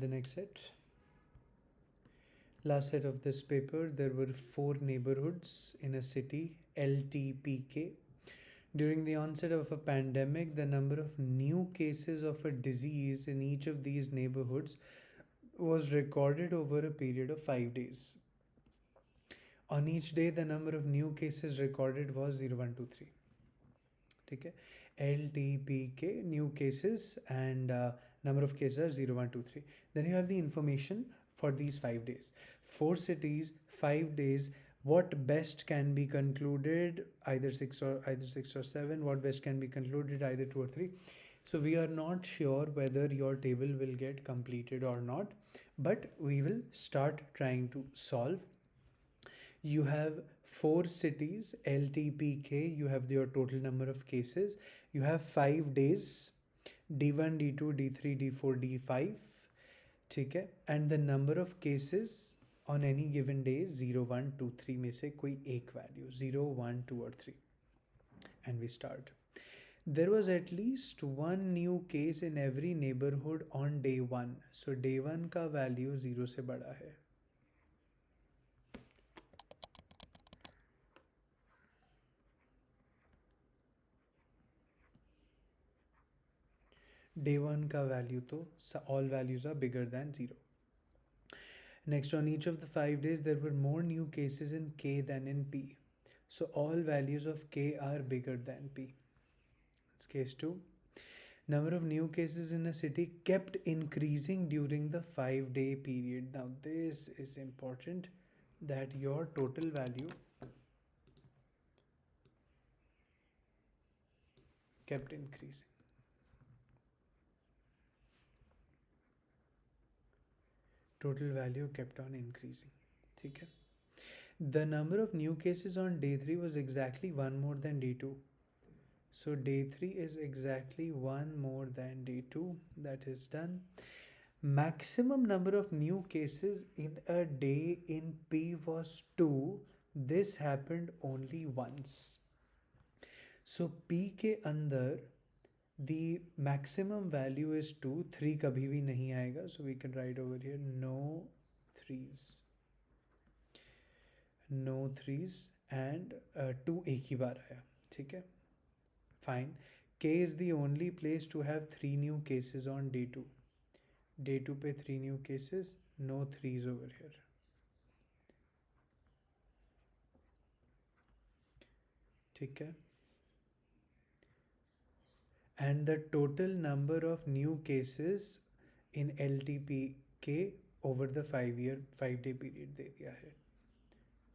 the next set. Last set of this paper, there were 4 neighborhoods in a city, LTPK. During the onset of a pandemic, the number of new cases of a disease in each of these neighborhoods was recorded over a period of 5 days. On each day, the number of new cases recorded was 0, 1, 2, 3. Okay? LTPK, new cases, and number of cases are 0, 1, 2, 3. Then you have the information for these 5 days. 4 cities, 5 days. What best can be concluded, either 6 or 7. What best can be concluded, either 2 or 3. So we are not sure whether your table will get completed or not, but we will start trying to solve. You have 4 cities, LTPK, you have your total number of cases. You have 5 days, D1, D2, D3, D4, D5. Okay? And the number of cases on any given day, 0, 1, 2, 3 में से कोई एक value, 0, 1, 2 or 3. And we start. There was at least 1 new case in every neighborhood on day 1. So day 1 का value 0 से बड़ा है. Day 1 का value तो all values are bigger than 0. Next, on each of the 5 days, there were more new cases in K than in P. So all values of K are bigger than P. That's case 2. Number of new cases in a city kept increasing during the 5-day period. Now this is important, that your total value kept increasing. Total value kept on increasing. Okay? The number of new cases on day 3 was exactly 1 more than day 2. So day 3 is exactly 1 more than day 2. That is done. Maximum number of new cases in a day in P was 2. This happened only once. So P के अंदर the maximum value is 2. 3 कभी भी नहीं आएगा. So we can write over here no 3s. No 3s and 2 एक ही बार आया. ठीक है? Fine. K is the only place to have 3 new cases on day 2. Day 2 पे 3 new cases, no 3s over here. ठीक है? And the total number of new cases in LTPK over the 5-day period दे दिया है.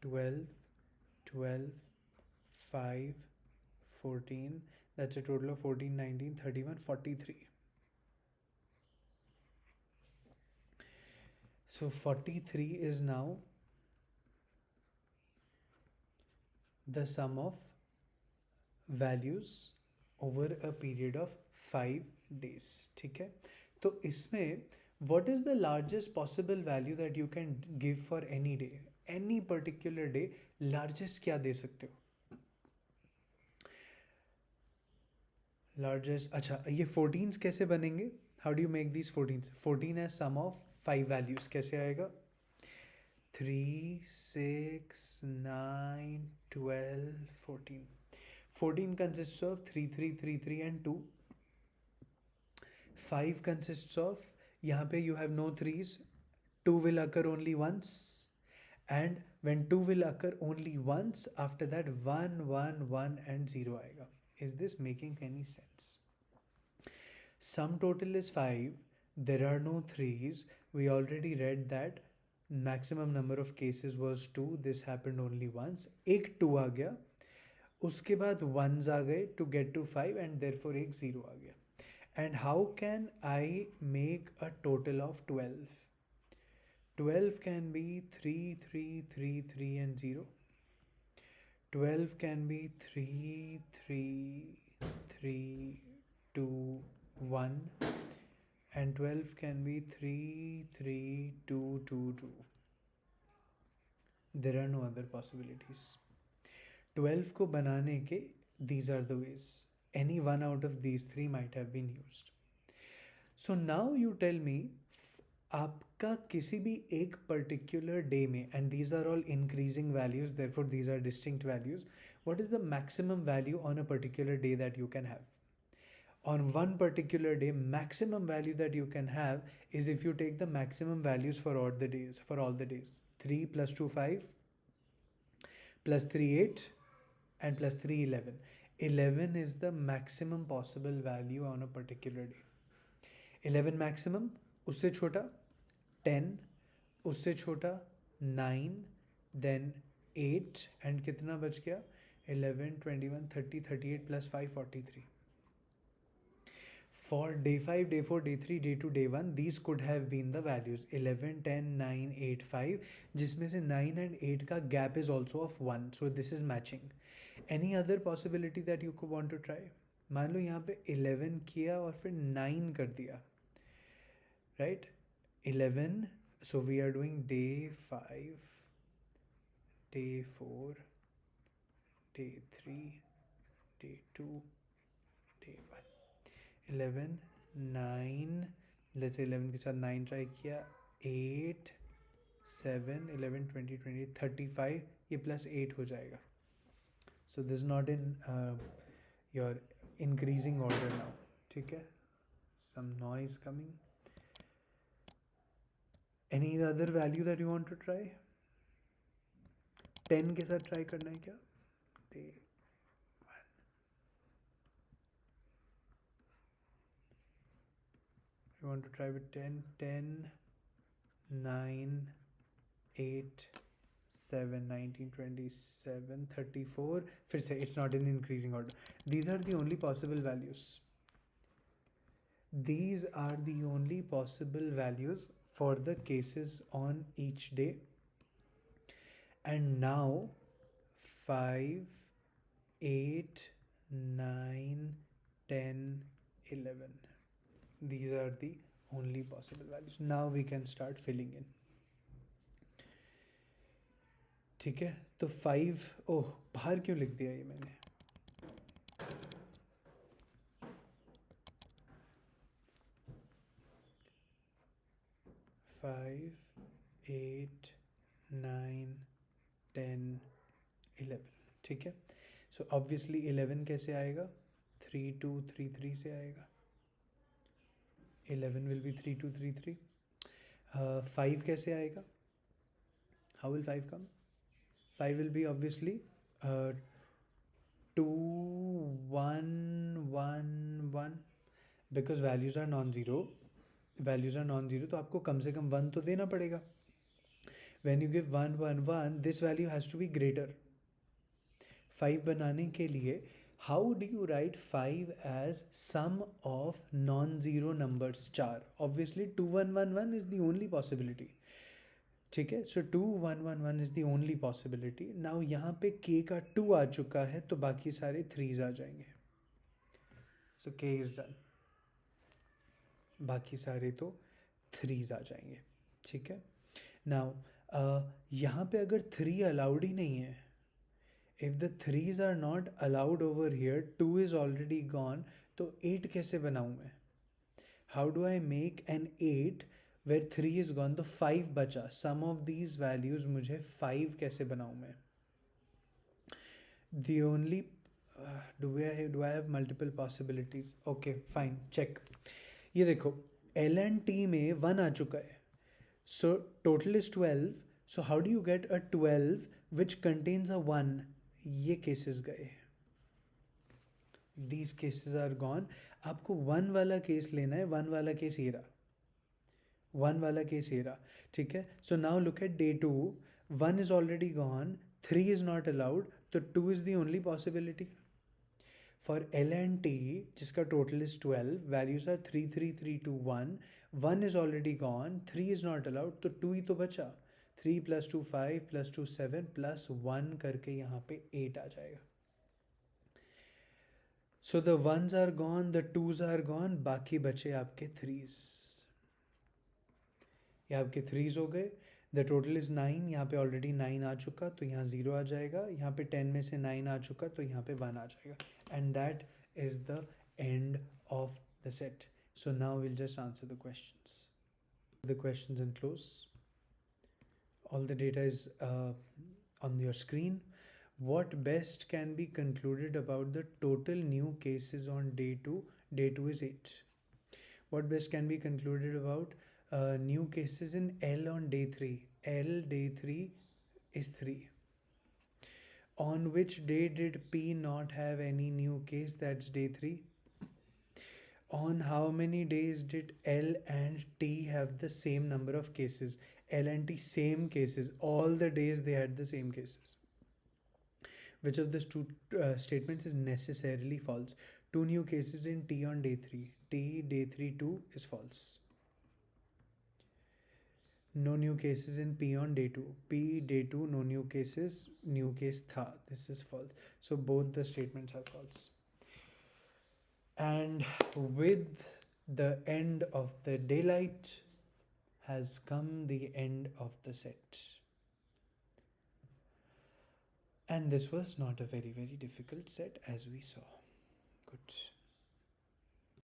12, 12, 5, 14. That's a total of 14, 19, 31, 43. So 43 is now the sum of values over a period of 5 days. ठीक है? तो इसमें what is the largest possible value that you can give for any day? Any particular day, largest क्या दे सकते हो? Largest, अच्छा ये 14s कैसे बनेंगे? How do you make these 14s? 14 as sum of 5 values. कैसे आएगा? 3, 6, 9, 12, 14. 14 consists of 3, 3, 3, 3 and 2. 5 consists of, यहाँ पे you have no 3s. 2 will occur only once. And when 2 will occur only once, after that 1, 1, 1 and 0 आएगा. Is this making any sense? Sum total is 5. There are no 3s. We already read that maximum number of cases was 2. This happened only once. एक 2 आ गया. उसके बाद 1s आ गए to get to 5 and therefore एक 0 आ गया. And how can I make a total of 12? 12 can be 3, 3, 3, 3 and 0. 12 can be 3, 3, 3, 2, 1. And 12 can be 3, 3, 2, 2, 2. There are no other possibilities. 12 को बनाने के, these are the ways. Any one out of these 3 might have been used. So now you tell me, आपका किसी भी एक particular day में, and these are all increasing values, therefore these are distinct values, what is the maximum value on a particular day that you can have? On one particular day, maximum value that you can have is if you take the maximum values for all the days, 3 plus 2 5 plus 3 8 and plus 3 11. 11 is the maximum possible value on a particular day. 11 maximum, उससे छोटा 10, उससे छोटा 9, then 8 and कितना बच गया? 11 21 30 38 plus 5 43. For day 5, day 4, day 3, day 2, day 1, these could have been the values 11, 10, 9, 8, 5, जिसमें से 9 and 8 का gap is also of 1. So this is matching. Any other possibility that you could want to try? मान लो यहाँ पे 11 किया और फिर 9 कर दिया, right? 11, so we are doing day 5, day 4, day 3, day 2, day 1. 11 9, let's say 11 के साथ 9 ट्राई किया, 8 7 11 20 20 35, ये प्लस 8 हो जाएगा. So this is not in your increasing order now. ठीक है, some noise coming. Any other value that you want to try? 10 के साथ ट्राई करना है क्या? Day you want to try with 10 10 9 8 7 19 27 34, फिर से it's not in increasing order. These are the only possible values. These are the only possible values for the cases on each day. And now 5 8 9 10 11, these are the only possible values. Now we can start filling in. ठीक है, तो 5, ओह बाहर क्यों लिख दिया ये मैंने? Five 8 9 10 11, ठीक है. सो ऑब्वियसली 11 कैसे आएगा? 3 2 3 3 से आएगा. 11 will be 3 2 3 3. 5 कैसे आएगा? How will 5 come? 5 will be obviously 2 1 1 1, because values are non-zero. तो आपको कम से कम 1 तो देना पड़ेगा. When you give 1 1 1, this value has to be greater. 5 बनाने के लिए how do you write 5 as sum of non-zero numbers 4? Obviously 2 1 1 1 is the only possibility. ठीक है, so 2 1 1 1 is the only possibility. Now यहाँ पे k का 2 आ चुका है तो बाकी सारे 3s आ जाएंगे. So k is done. बाकी सारे तो 3s आ जाएंगे. ठीक है. Now यहाँ पे अगर 3 अलाउड ही नहीं है, if the 3s are not allowed over here, 2 is already gone, तो 8 कैसे बनाऊँ मैं? How do I make an 8 where 3 is gone? तो 5 बचा. Sum of these values मुझे 5 कैसे बनाऊँ मैं? The only do I have multiple possibilities? Okay, fine, check. ये देखो L and T में 1 आ चुका है, so total is 12. So how do you get a 12 which contains a 1? ये केसेस गए. These cases are gone. आपको 1 वाला केस लेना है. 1 वाला केस ये रहा. 1 वाला केस ये रहा. ठीक है. So now look at day 2. 1 is already gone. 3 is not allowed. तो 2 is the only possibility. For L and T, जिसका total is 12, values are 3 3 3 2 1. 1 is already gone. 3 is not allowed. तो 2 ही तो बचा. 3 plus 2 5 plus 2 7 plus 1 करके यहाँ पे 8 आ जाएगा. So the 1s are gone, the 2s are gone, बाकी बचे आपके 3s. ये आपके 3s हो गए. The total is 9. यहाँ पे already 9 आ चुका तो यहाँ 0 आ जाएगा. यहाँ पे 10 में से 9 आ चुका तो यहाँ पे 1 आ जाएगा. And that is the end of the set. So now we'll just answer the questions. the questions and close. All the data is on your screen. What best can be concluded about the total new cases on day 2? Day 2 is 8. What best can be concluded about new cases in L on day 3? L day 3 is 3. On which day did P not have any new case? That's day 3. On how many days did L and T have the same number of cases? L and T same cases. All the days they had the same cases. Which of the two statements is necessarily false? 2 new cases in T on day 3. T day 3 2 is false. No new cases in P on day 2. P day 2 no new cases. New case tha. This is false. So both the statements are false. And with the end of the daylight has come the end of the set. And this was not a very, very difficult set, as we saw. Good.